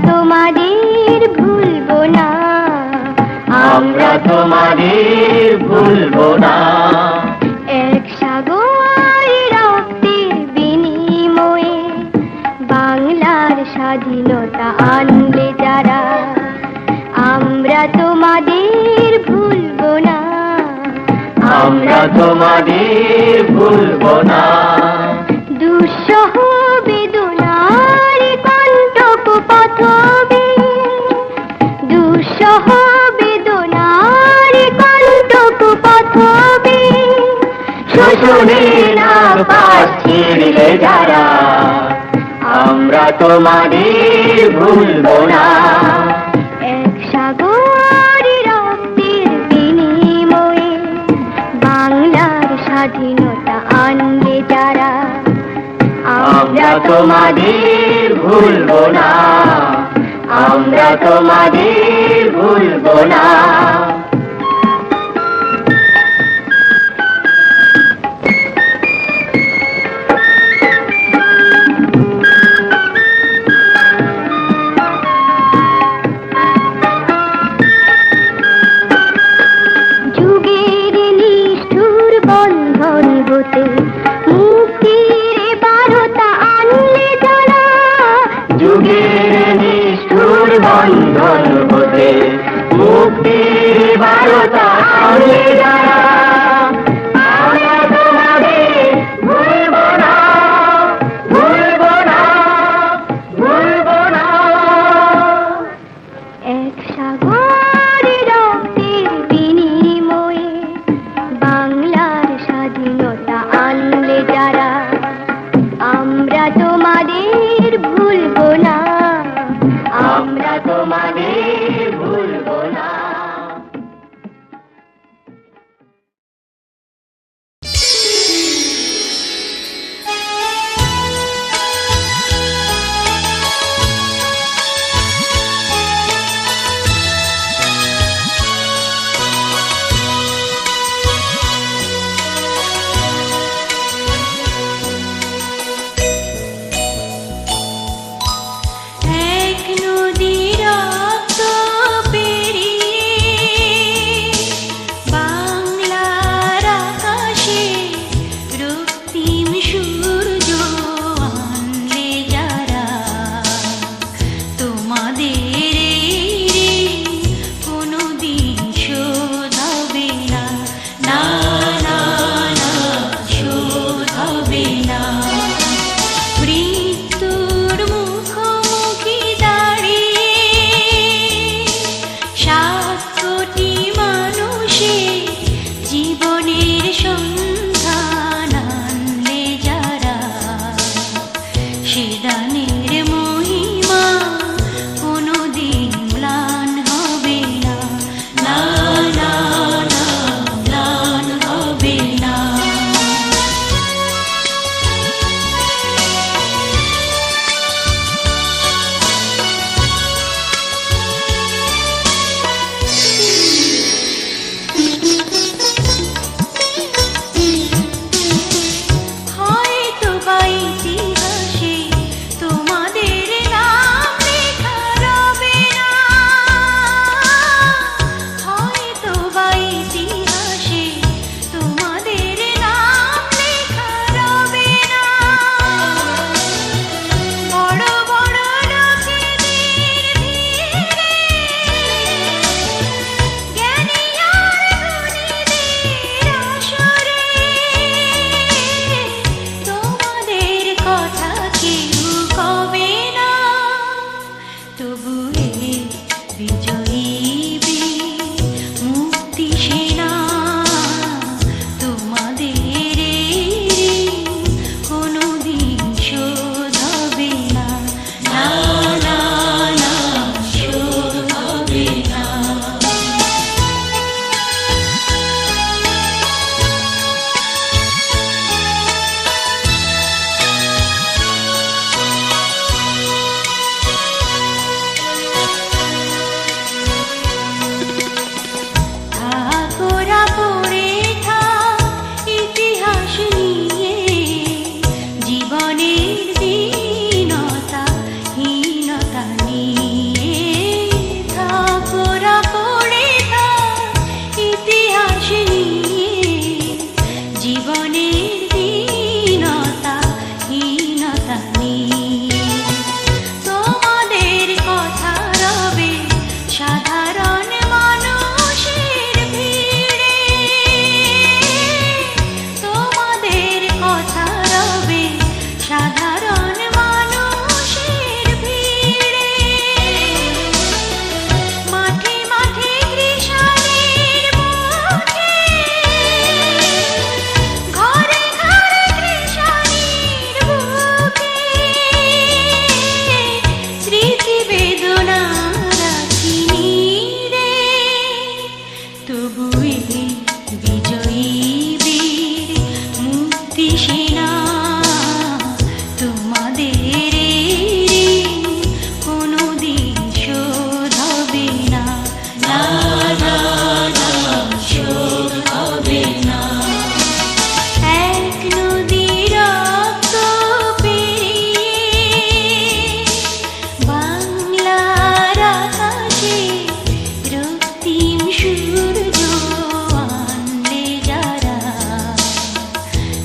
তোমাদের ভুলবো না, আমরা তোমাদের ভুলবো না। এক সাগর রক্তের বিনিময়ে বাংলার স্বাধীনতা আনলে যারা, আমরা তোমাদের ভুলবো না, আমরা তোমাদের ভুলবো না। দুঃসহ বেদনার কণ্টক পথবে, দুঃসহ বেদনার কণ্টক পথবে শোষণের নাপাস ছিঁড়লে যারা, আমরা তোমাদের ভুলবো না। এক সাগর রক্তের বিনিময়ে বাংলার স্বাধীনতা আনলে যারা, আমরা তোমাদের ভুলবো না, আমরা তোমাদের ভুলবো না। যুগের নিষ্ঠুর বন্ধন হতে মুক্তির বারতা আনলে যারা, যুগের নিষ্ঠুর বন্ধন হতে মুক্তির বারতা আনলে যারা, আমরা তোমাদের ভুলবো না, ভুলবো না, ভুলবো না। এক সাগর রক্তের বিনিময়ে বাংলার স্বাধীনতা আনলে যারা, আমরা তোমাদের ভুলবো না, আমরা তোমাদের ভুলবো না। এক নদীর রক্ত নিয়ে থাকোরা পড়ে থাক ইতিহাস নিয়ে জীবনের দীনতা হীনতা নিয়ে তোমাদের কথা রবে সাধারণ মানুষের ভিড়ে তোমাদের কথা রবে সাধারণ মানুষের ভিড়ে মাঠে মাঠে কৃষাণের মুখে ঘরে ঘরে কৃষাণের বুকে স্মৃতি বেদনা রাখিনি রে তবু এই বিজয়ী বীর মুক্তি সেনা তোমাদের ঋণ কোনোদিন শোধ হবে না না না না শোধ হবে না এক নদী রক্ত পেরিয়ে বাংলার আকাশে রক্তিম সূর্য আনলে যারা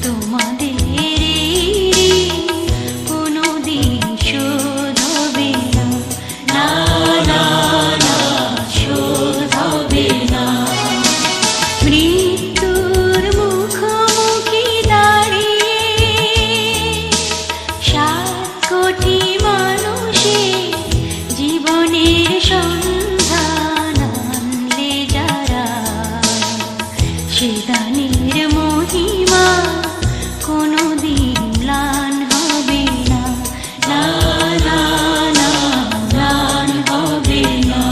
তোমাদের ঋণ কোনোদিন শোধ হবে না না না না শোধ হবে না মৃত্যুর মুখোমুখি দাঁড়িয়ে 7 কোটি মানুষের জীবনের সন্ধান আনলে যারা সে দানের মহিমা কোনোদিন ম্লান হবে না না না না ম্লান হবে না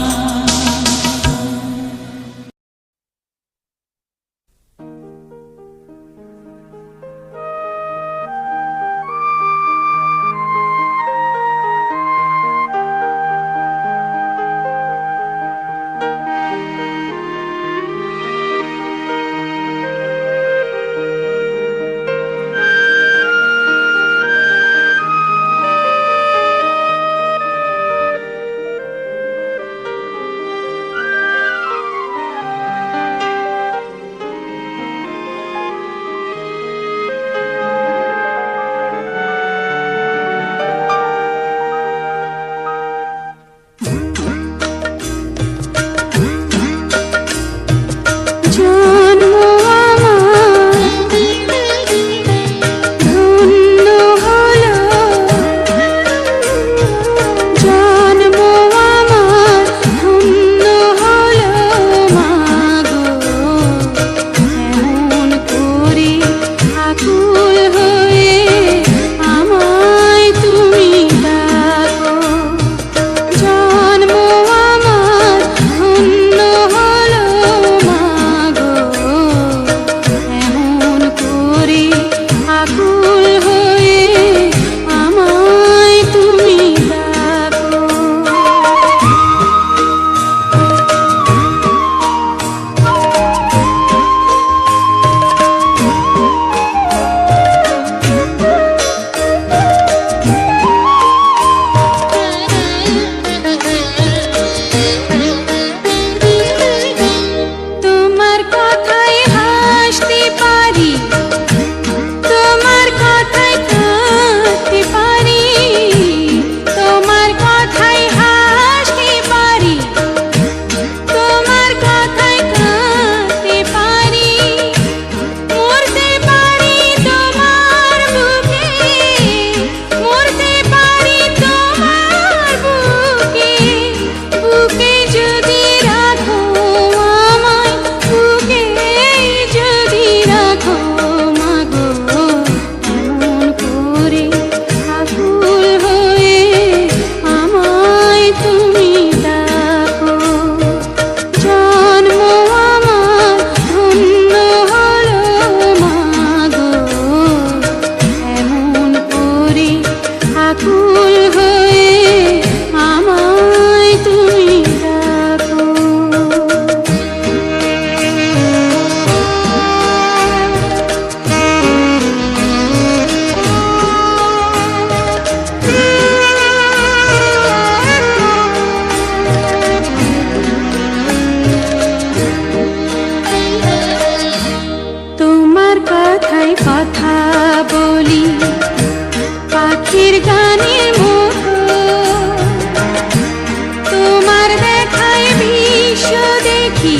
কি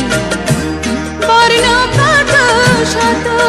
বর্ণ কত শত